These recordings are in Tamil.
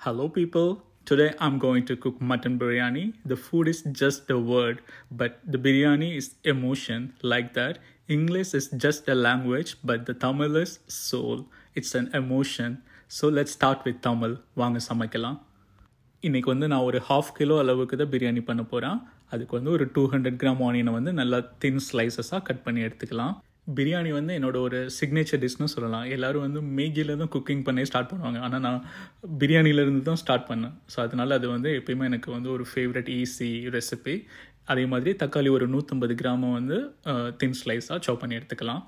Hello, people. Today I'm going to cook mutton biryani. The food is just a word, but the biryani is emotion like that. English is just a language, but the Tamil is soul. It's an emotion. So let's start with Tamil. வாங்க சமைக்கலாம். இன்றைக்கி வந்து நான் ஒரு 1/2 கிலோ அளவுக்கு தான் பிரியாணி பண்ண போகிறேன். அதுக்கு வந்து ஒரு 200 கிராம் ஆனியனை வந்து நல்லா தின் ஸ்லைசஸாக கட் பண்ணி எடுத்துக்கலாம். பிரியாணி வந்து என்னோட ஒரு சிக்னேச்சர் டிஷ்னு சொல்லலாம். எல்லோரும் வந்து மேகியில் தான் குக்கிங் பண்ணி ஸ்டார்ட் பண்ணுவாங்க. ஆனால் நான் பிரியாணியிலேருந்து தான் ஸ்டார்ட் பண்ணேன். ஸோ அதனால் அது வந்து எப்பயுமே எனக்கு வந்து ஒரு ஃபேவரட் ஈஸி ரெசிபி. அதே மாதிரி தக்காளி ஒரு 150 கிராமை வந்து தின் ஸ்லைஸாக சாப் பண்ணி எடுத்துக்கலாம்.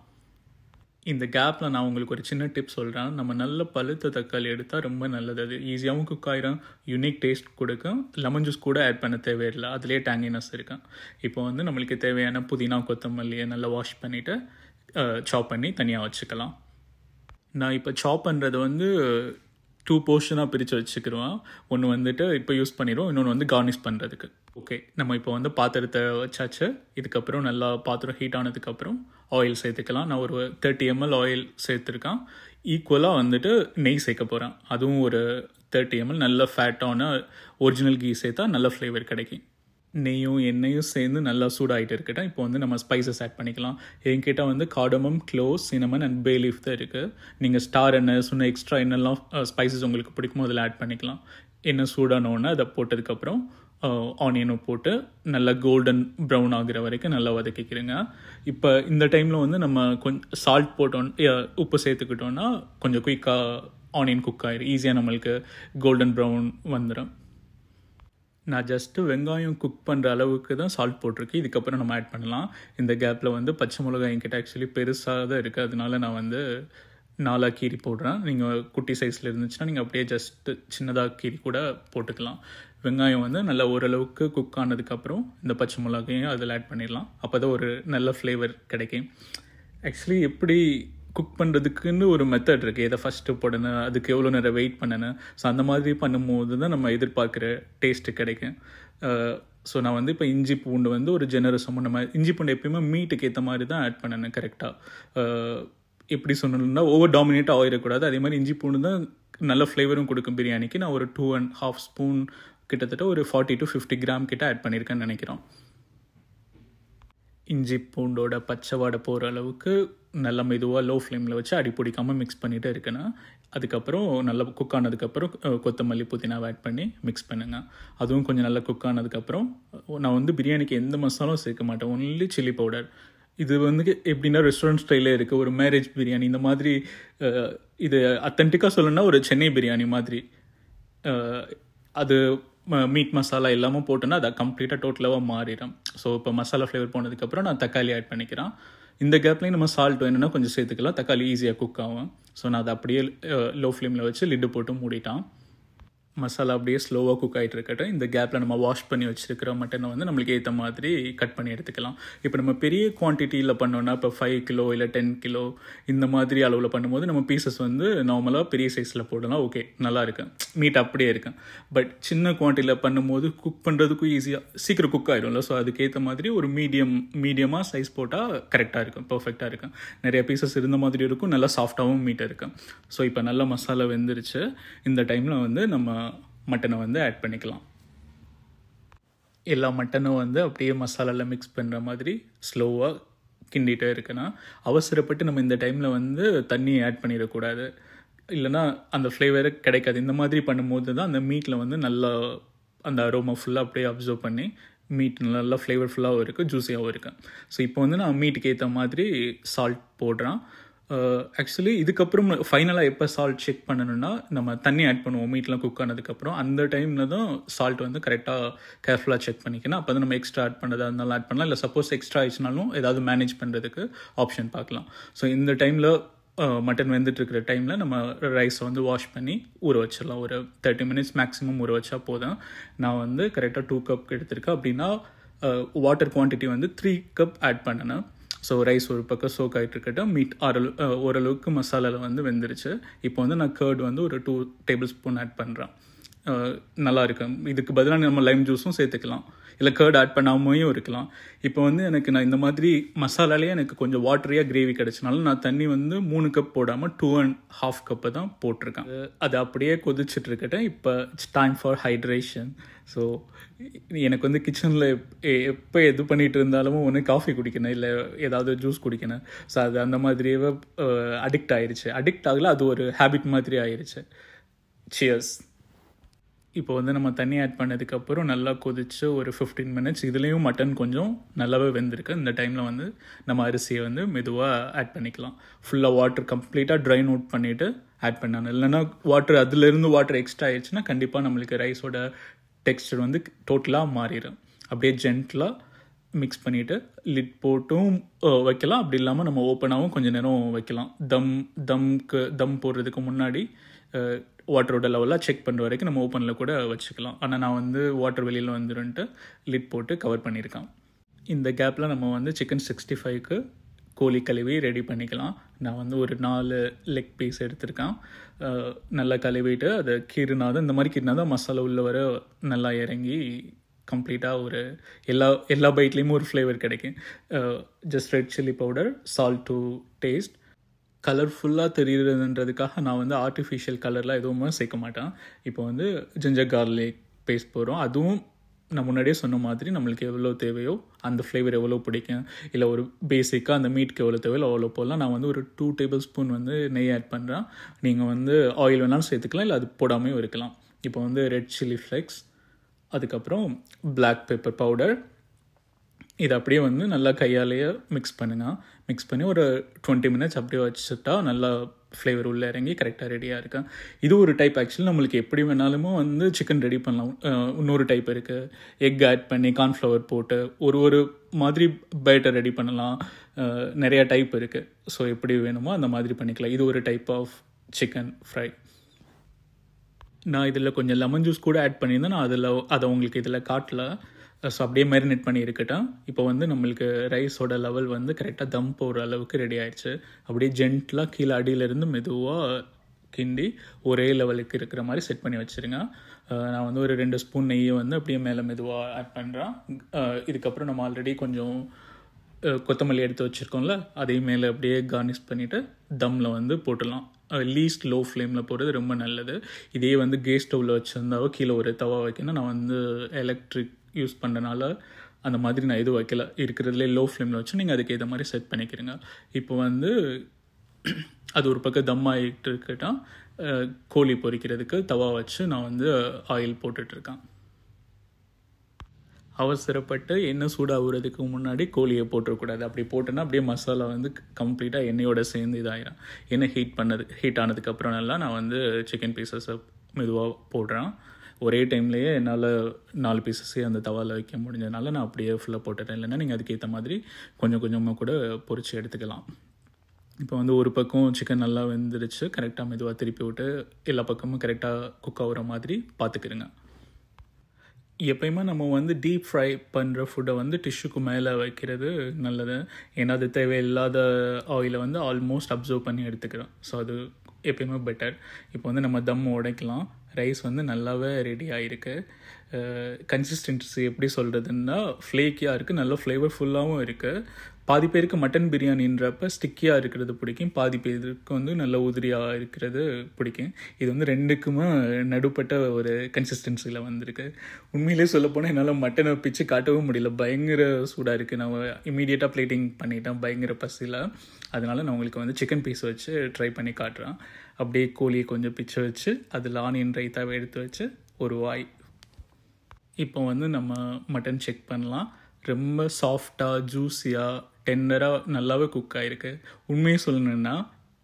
இந்த கேப்பில் நான் உங்களுக்கு ஒரு சின்ன டிப் சொல்கிறேன். நம்ம நல்ல பழுத்த தக்காளி எடுத்தால் ரொம்ப நல்லது. அது ஈஸியாகவும் குக் ஆகிரும், யூனிக் டேஸ்ட் கொடுக்கும். லெமன் ஜூஸ் கூட ஆட் பண்ண தேவையில்லை, அதுலேயே டேங்கினஸ் இருக்கும். இப்போ வந்து நம்மளுக்கு தேவையான புதினா கொத்தமல்லியை நல்லா வாஷ் பண்ணிவிட்டு சாப் பண்ணி தனியாக வச்சுக்கலாம். நான் இப்போ சாப் பண்ணுறது வந்து 2 போர்ஷனாக பிரித்து வச்சுக்கிடுவேன். ஒன்று வந்துட்டு இப்போ யூஸ் பண்ணிடுவோம், இன்னொன்று வந்து கார்னிஷ் பண்ணுறதுக்கு. ஓகே, நம்ம இப்போ வந்து பாத்திரத்தை வச்சாச்சு. இதுக்கப்புறம் நல்லா பாத்திரம் ஹீட் ஆனதுக்கப்புறம் ஆயில் சேர்த்துக்கலாம். நான் ஒரு 30 ml ஆயில் சேர்த்துருக்கேன். ஈக்குவலாக வந்துட்டு நெய் சேர்க்க போகிறேன். அதுவும் ஒரு 30 ml நல்ல ஃபேட்டான ஒரிஜினல் கீ சேர்த்தா நல்ல ஃப்ளேவர் கிடைக்கும். நெய்யும் எண்ணெயும் சேர்ந்து நல்லா சூடாகிட்டு இருக்கட்டும். இப்போ வந்து நம்ம ஸ்பைசஸ் ஆட் பண்ணிக்கலாம். என்கிட்ட வந்து cardamom, gloves, cinnamon and pay leaf தான் இருக்குது. நீங்கள் ஸ்டார் எண்ணெய் சொன்ன எக்ஸ்ட்ரா என்னெல்லாம் ஸ்பைசஸ் உங்களுக்கு பிடிக்குமோ அதில் ஆட் பண்ணிக்கலாம். எண்ணெய் சூடானோடனே அதை போட்டதுக்கப்புறம் ஆனியனும் போட்டு நல்லா கோல்டன் ப்ரௌன் ஆகிற வரைக்கும் நல்லா வதக்கிக்கிறேங்க. இப்போ இந்த டைமில் வந்து நம்ம கொஞ்சம் சால்ட் போட்டோம், உப்பு சேர்த்துக்கிட்டோன்னா கொஞ்சம் குயிக்காக ஆனியன் குக் ஆகிடும். ஈஸியாக நம்மளுக்கு கோல்டன் ப்ரௌன் வந்துடும். நான் ஜஸ்ட்டு வெங்காயம் குக் பண்ணுற அளவுக்கு தான் சால்ட் போட்டிருக்கு. இதுக்கப்புறம் நம்ம ஆட் பண்ணலாம். இந்த கேப்பில் வந்து பச்சை மிளகாய் என்கிட்ட ஆக்சுவலி பெருசாக தான் இருக்குது, அதனால நான் வந்து 4 கீரி போடுறேன். நீங்கள் குட்டி சைஸில் இருந்துச்சுன்னா நீங்கள் அப்படியே ஜஸ்ட்டு சின்னதாக கீரி கூட போட்டுக்கலாம். வெங்காயம் வந்து நல்லா ஓரளவுக்கு குக் ஆனதுக்கப்புறம் இந்த பச்சை மிளகாயும் அதில் ஆட் பண்ணிடலாம். அப்போ தான் ஒரு நல்ல ஃப்ளேவர் கிடைக்கும். ஆக்சுவலி எப்படி குக் பண்ணுறதுக்குன்னு ஒரு மெத்தட் இருக்குது. எதை ஃபஸ்ட்டு போடணும், அதுக்கு எவ்வளோ நேரம் வெயிட் பண்ணணும். ஸோ அந்த மாதிரி பண்ணும்போது தான் நம்ம எதிர்பார்க்குற டேஸ்ட்டு கிடைக்கும். ஸோ நான் வந்து இப்போ இஞ்சி பூண்டு வந்து ஒரு ஜெனரஸாக நம்ம இஞ்சி பூண்டு எப்பயுமே மீட்டுக்கு ஏற்ற மாதிரி தான் ஆட் பண்ணணும் கரெக்டாக. எப்படி சொன்னோம்னா ஓவர் டாமினேட் ஆகிடக்கூடாது. அதே மாதிரி இஞ்சி பூண்டு தான் நல்ல ஃப்ளேவரும் கொடுக்கும் பிரியாணிக்கு. நான் ஒரு 2.5 ஸ்பூன் கிட்டத்தட்ட ஒரு 40 to 50 கிராம் கிட்ட ஆட் பண்ணியிருக்கேன்னு நினைக்கிறோம். இஞ்சி பூண்டோட பச்சை வாடை போகிற அளவுக்கு நல்லா மெதுவாக லோ ஃப்ளேமில் வச்சு அடி பிடிக்காமல் மிக்ஸ் பண்ணிகிட்டே இருக்குன்னா, அதுக்கப்புறம் நல்லா குக் ஆனதுக்கப்புறம் கொத்தமல்லி புதினாவை ஆட் பண்ணி மிக்ஸ் பண்ணுங்கள். அதுவும் கொஞ்சம் நல்லா குக் ஆனதுக்கப்புறம் நான் வந்து பிரியாணிக்கு எந்த மசாலாவும் சேர்க்க மாட்டேன், ஒன்லி சில்லி பவுடர். இது வந்து எப்படின்னா ரெஸ்டாரண்ட் ஸ்டைலே இருக்குது, ஒரு மேரேஜ் பிரியாணி இந்த மாதிரி. இது அத்தன்டிக்காக சொல்லணும்னா ஒரு சென்னை பிரியாணி மாதிரி. அது மீட் மசாலா எல்லாமே போட்டோன்னா அதை கம்ப்ளீட்டாக டோட்டலாக மாறிடும். ஸோ இப்போ மசாலா ஃப்ளேவர் போனதுக்கப்புறம் நான் தக்காளி ஆட் பண்ணிக்கிறேன். இந்த கேப்லேயும் நம்ம சால்ட் வேணும்னா கொஞ்சம் சேர்த்துக்கலாம், தக்காளி ஈஸியாக குக் ஆகும். ஸோ நான் அதை அப்படியே லோ ஃப்ளேமில் வச்சு லிட்டு போட்டு மூடிட்டான். மசாலா அப்படியே ஸ்லோவாக குக் ஆகிட்டு இருக்கட்டும். இந்த கேப்பில் நம்ம வாஷ் பண்ணி வச்சுருக்கிற மட்டனை வந்து நம்மளுக்கு ஏற்ற மாதிரி கட் பண்ணி எடுத்துக்கலாம். இப்போ நம்ம பெரிய குவான்டிட்டியில் பண்ணோன்னா இப்போ 5 கிலோ இல்லை 10 கிலோ இந்த மாதிரி அளவில் பண்ணும்போது நம்ம பீசஸ் வந்து நார்மலாக பெரிய சைஸில் போடலாம். ஓகே, நல்லா இருக்கும், மீட் அப்படியே இருக்கும். பட் சின்ன குவான்டிட்டியில் பண்ணும்போது குக் பண்ணுறதுக்கும் ஈஸியாக சீக்கிரம் குக் ஆகிடும்ல. ஸோ அதுக்கேற்ற மாதிரி ஒரு மீடியமாக சைஸ் போட்டால் கரெக்டாக இருக்கும், பர்ஃபெக்டாக இருக்கும். நிறைய பீசஸ் இருந்த மாதிரி இருக்கும், நல்லா சாஃப்டாகவும் மீட் இருக்கும். ஸோ இப்போ நல்லா மசாலா வெந்துருச்சு. இந்த டைமில் வந்து நம்ம மட்டனை வந்து ஆட் பண்ணிக்கலாம். எல்லா மட்டனும் வந்து அப்படியே மசாலாவில் மிக்ஸ் பண்ணுற மாதிரி ஸ்லோவாக கிண்டிகிட்டே இருக்குன்னா, அவசரப்பட்டு நம்ம இந்த டைமில் வந்து தண்ணி ஆட் பண்ணிடக்கூடாது, இல்லைனா அந்த ஃப்ளேவரு கிடைக்காது. இந்த மாதிரி பண்ணும்போது தான் அந்த மீட்டில் வந்து நல்லா அந்த அரோமா ஃபுல்லாக அப்படியே அப்சர்வ் பண்ணி மீட் நல்லா ஃப்ளேவர்ஃபுல்லாகவும் இருக்குது, ஜூஸியாகவும் இருக்குது. ஸோ இப்போ வந்து நான் மீட்டுக்கு ஏற்ற மாதிரி சால்ட் போடுறேன். ஆக்சுவலி இதுக்கப்புறம் ஃபைனலாக எப்போ சால்ட் செக் பண்ணணும்னா நம்ம தண்ணி ஆட் பண்ணுவோம் மீட்லாம் குக் ஆனதுக்கப்புறம். அந்த டைமில் தான் சால்ட் வந்து கரெக்டாக கேர்ஃபுல்லாக செக் பண்ணிக்கணும். அப்போ தான் நம்ம எக்ஸ்ட்ரா ஆட் பண்ணதாக இருந்தாலும் ஆட் பண்ணலாம், இல்லை சப்போஸ் எக்ஸ்ட்ரா ஆயிடுச்சுனாலும் ஏதாவது மேனேஜ் பண்ணுறதுக்கு ஆப்ஷன் பார்க்கலாம். ஸோ இந்த டைமில் மட்டன் வெந்துட்டுருக்கிற டைமில் நம்ம ரைஸை வந்து வாஷ் பண்ணி ஊற வச்சிடலாம். ஒரு 30 minutes மேக்ஸிமம் ஊற வச்சா போதும். நான் வந்து கரெக்டாக 2 கப் எடுத்திருக்கேன். அப்படின்னா வாட்டர் குவான்டிட்டி வந்து 3 கப் ஆட் பண்ணணும். ஸோ ரைஸ் ஒரு பக்கம் சோக் ஆகிட்டு இருக்கட்டும். மீட் ஓரளவுக்கு மசாலாவில் வந்து வெந்துருச்சு. இப்போ வந்து நான் கர்ட் வந்து ஒரு 2 டேபிள் ஸ்பூன் ஆட் பண்ணுறேன். நல்லா இருக்கும். இதுக்கு பதிலாக நம்ம லைம் ஜூஸும் சேர்த்துக்கலாம், இல்லை கர்ட் ஆட் பண்ணாமையும் இருக்கலாம். இப்போ வந்து எனக்கு நான் இந்த மாதிரி மசாலாலேயே எனக்கு கொஞ்சம் வாட்டரியாக கிரேவி கிடச்சனால நான் தண்ணி வந்து 3 கப் போடாமல் 2.5 கப்பு தான் போட்டிருக்கேன். அது அப்படியே கொதிச்சுட்டு இருக்கட்டேன். இப்போ it's time for hydration. So எனக்கு வந்து கிச்சனில் எப்போ எது பண்ணிகிட்டு இருந்தாலும் ஒன்று காஃபி குடிக்கணும், இல்லை ஏதாவது ஜூஸ் குடிக்கணும். ஸோ அது அந்த மாதிரியே அடிக்ட் ஆயிடுச்சு. அடிக்ட் ஆகல, அது ஒரு ஹேபிட் மாதிரி ஆயிடுச்சு. சியர்ஸ். இப்போ வந்து நம்ம தண்ணி ஆட் பண்ணதுக்கப்புறம் நல்லா கொதிச்சு ஒரு 15 மினிட்ஸ். இதுலேயும் மட்டன் கொஞ்சம் நல்லாவே வெந்திருக்கு. இந்த டைமில் வந்து நம்ம அரிசியை வந்து மெதுவாக ஆட் பண்ணிக்கலாம். ஃபுல்லாக வாட்டர் கம்ப்ளீட்டாக ட்ரைன் அவுட் பண்ணிவிட்டு ஆட் பண்ணணும். இல்லைன்னா வாட்டர் அதுலேருந்து வாட்டர் எக்ஸ்ட்ரா ஆயிடுச்சுன்னா கண்டிப்பாக நம்மளுக்கு ரைஸோட டெக்ஸ்டர் வந்து டோட்டலாக மாறிடும். அப்படியே ஜென்டலாக மிக்ஸ் பண்ணிவிட்டு லிட் போட்டும் வைக்கலாம். அப்படி இல்லாமல் நம்ம ஓப்பனாகவும் கொஞ்சம் நேரம் வைக்கலாம். தம் போடுறதுக்கு முன்னாடி வாட்டரோட லெவலாக செக் பண்ணுற வரைக்கும் நம்ம ஓப்பனில் கூட வச்சுக்கலாம். ஆனால் நான் வந்து வாட்டர் வெளியில் வந்துருன்ட்டு லிட் போட்டு கவர் பண்ணியிருக்கேன். இந்த கேப்பில் நம்ம வந்து சிக்கன் 65க்கு கோழி கழுவி ரெடி பண்ணிக்கலாம். நான் வந்து ஒரு 4 லெக் பீஸ் எடுத்திருக்கேன். நல்லா கழுவிட்டு அதை கீறுனாதான், இந்த மாதிரி கீறுனாதான் மசாலா உள்ள வர நல்லா இறங்கி கம்ப்ளீட்டாக ஒரு எல்லா பைட்லேயுமே ஒரு ஃப்ளேவர் கிடைக்கும். Just red chilli powder, salt to taste. கலர்ஃபுல்லாக தெரியுறதுன்றதுக்காக நான் வந்து ஆர்டிஃபிஷியல் கலர்லாம் எதுவுமே சேர்க்க மாட்டேன். இப்போ வந்து ஜிஞ்சர் கார்லிக் பேஸ்ட் போடுறோம். அதுவும் நான் முன்னாடியே சொன்ன மாதிரி நம்மளுக்கு எவ்வளோ தேவையோ, அந்த ஃப்ளேவர் எவ்வளோ பிடிக்கும், இல்லை ஒரு பேசிக்காக அந்த மீட்க்கு எவ்வளோ தேவையோ அவ்வளோ போடலாம். நான் வந்து ஒரு 2 டேபிள் ஸ்பூன் வந்து நெய் ஆட் பண்ணுறேன். நீங்கள் வந்து ஆயில் வேணாலும் சேர்த்துக்கலாம், இல்லை அது போடாமையும் இருக்கலாம். இப்போ வந்து ரெட் சில்லி ஃப்ளேக்ஸ், அதுக்கப்புறம் பிளாக் பெப்பர் பவுடர். இதை அப்படியே வந்து நல்லா கையாலேயே மிக்ஸ் பண்ணுங்கள். மிக்ஸ் பண்ணி ஒரு 20 மினிட்ஸ் அப்படியே வச்சுட்டா நல்லா ஃப்ளேவர் உள்ளே இறங்கி கரெக்டாக ரெடியாக இருக்கேன். இது ஒரு டைப். ஆக்சுவலி நம்மளுக்கு எப்படி வேணாலும் வந்து சிக்கன் ரெடி பண்ணலாம். இன்னொரு டைப் இருக்குது. எக் ஆட் பண்ணி கார்ன்ஃப்ளவர் போட்டு ஒரு மாதிரி பேட்டர் ரெடி பண்ணலாம். நிறையா டைப் இருக்குது. ஸோ எப்படி வேணுமோ அந்த மாதிரி பண்ணிக்கலாம். இது ஒரு டைப் ஆஃப் சிக்கன் ஃப்ரை. நான் இதில் கொஞ்சம் லெமன் ஜூஸ் கூட ஆட் பண்ணியிருந்தேன். நான் அதை உங்களுக்கு இதில் காட்டல. ஸோ அப்படியே மேரினேட் பண்ணி இருக்கட்டும். இப்போ வந்து நம்மளுக்கு ரைஸோட லெவல் வந்து கரெக்டாக தம் போடுற அளவுக்கு ரெடி ஆயிடுச்சு. அப்படியே ஜென்டலாக கீழே அடியிலேருந்து மெதுவாக கிண்டி ஒரே லெவலுக்கு இருக்கிற மாதிரி செட் பண்ணி வச்சுருங்க. நான் வந்து ஒரு 2 ஸ்பூன் நெய்யை வந்து அப்படியே மேலே மெதுவாக ஆட் பண்ணுறேன். இதுக்கப்புறம் நம்ம ஆல்ரெடி கொஞ்சம் கொத்தமல்லி எடுத்து வச்சுருக்கோம்ல, அதையும் மேலே அப்படியே கார்னிஷ் பண்ணிவிட்டு தம்மில் வந்து போட்டுடலாம். லீஸ்ட் லோ ஃப்ளேமில் போடுறது ரொம்ப நல்லது. இதே வந்து கேஸ் ஸ்டவ்வில் வச்சுருந்தாவோ கீழே ஒரு தவா வைக்கணும். நான் வந்து எலக்ட்ரிக் யூஸ் பண்ணுறனால அந்த மாதிரி நான் எதுவும் வைக்கல. இருக்கிறதுலே லோ ஃப்ளேமில் வச்சு நீங்கள் அதுக்கு ஏற்ற மாதிரி செட் பண்ணிக்கிறீங்க. இப்போ வந்து அது ஒரு பக்கம் தம் ஆகிட்டு இருக்கட்டும். கோழி பொரிக்கிறதுக்கு தவா வச்சு நான் வந்து ஆயில் போட்டுட்ருக்கேன். அவசரப்பட்டு எண்ணெய் சூடாகிறதுக்கு முன்னாடி கோழியை போட்டுறக்கூடாது. அப்படி போட்டோன்னா அப்படியே மசாலா வந்து கம்ப்ளீட்டாக எண்ணெயோடு சேர்ந்து இதாகிடும். எண்ணெய் ஹீட் ஆனதுக்கப்புறம் நல்லா நான் வந்து சிக்கன் பீசஸை மெதுவாக போடுறேன். ஒரே டைம்லேயே என்னால் 4 பீசஸே அந்த தவாவில் வைக்க முடிஞ்சதுனால நான் அப்படியே ஃபுல்லாக போட்டுட்டேன். இல்லைன்னா நீங்கள் அதுக்கேற்ற மாதிரி கொஞ்சம் கொஞ்சமாக கூட பொரித்து எடுத்துக்கலாம். இப்போ வந்து ஒரு பக்கம் சிக்கன் நல்லா வெந்துருச்சு. கரெக்டாக மெதுவாக திருப்பி விட்டு எல்லா பக்கமும் கரெக்டாக குக் ஆகிற மாதிரி பார்த்துக்கிடுங்க. எப்பயுமே நம்ம வந்து டீப் ஃப்ரை பண்ணுற ஃபுட்டை வந்து டிஷ்யூக்கு மேலே வைக்கிறது நல்லது. ஏன்னா அது தேவையில்லாத ஆயிலை வந்து ஆல்மோஸ்ட் அப்சர்வ் பண்ணி எடுத்துக்கிறோம். ஸோ அது எப்பயுமே பெட்டர். இப்போ வந்து நம்ம தம் உடைக்கலாம். ரைஸ் வந்து நல்லாவே ரெடி ஆகிருக்கு. கன்சிஸ்டன்சி எப்படி சொல்கிறதுன்னா ஃப்ளேக்கியாக இருக்குது, நல்ல ஃப்ளேவர்ஃபுல்லாகவும் இருக்குது. பாதி பேருக்கு மட்டன் பிரியாணின்றப்ப ஸ்டிக்கியாக இருக்கிறது பிடிக்கும், பாதி பேருக்கு வந்து நல்ல உதிரியாக இருக்கிறது பிடிக்கும். இது வந்து ரெண்டுக்குமே நடுப்பட்ட ஒரு கன்சிஸ்டன்சியில் வந்திருக்கு. உண்மையிலே சொல்லப்போனால் என்னால் மட்டனை பிச்சு காட்டவும் முடியல, பயங்கர சூடாக இருக்குது. நான் இமீடியட்டாக பிளேட்டிங் பண்ணிட்டேன் பயங்கர பசியில். அதனால் நான் உங்களுக்கு வந்து சிக்கன் பீஸ் வச்சு ட்ரை பண்ணி காட்டுறேன். அப்படியே கோழியை கொஞ்சம் பிச்சு வச்சு அதில் ஆனியன் ரைத்தாவை எடுத்து வச்சு ஒரு வாய். இப்போ வந்து நம்ம மட்டன் செக் பண்ணலாம். ரொம்ப சாஃப்டாக ஜூஸியாக டெண்டராக நல்லாவே குக் ஆகிருக்கு. உண்மையை சொல்லணுன்னா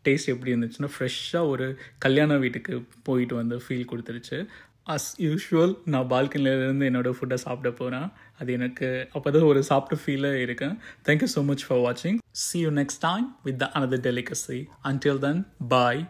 டேஸ்ட் எப்படி இருந்துச்சுன்னா ஃப்ரெஷ்ஷாக ஒரு கல்யாண வீட்டுக்கு போயிட்டு வந்து ஃபீல் கொடுத்துருச்சு. அஸ் யூஷுவல் நான் பால்கனிலேருந்து என்னோடய ஃபுட்டை சாப்பிட போகிறேன். அது எனக்கு அப்போ தான் ஒரு சாப்பிட்ட ஃபீலாக இருக்கேன். தேங்க்யூ ஸோ மச் ஃபார் வாட்சிங். See you next time with another delicacy. Until then, bye.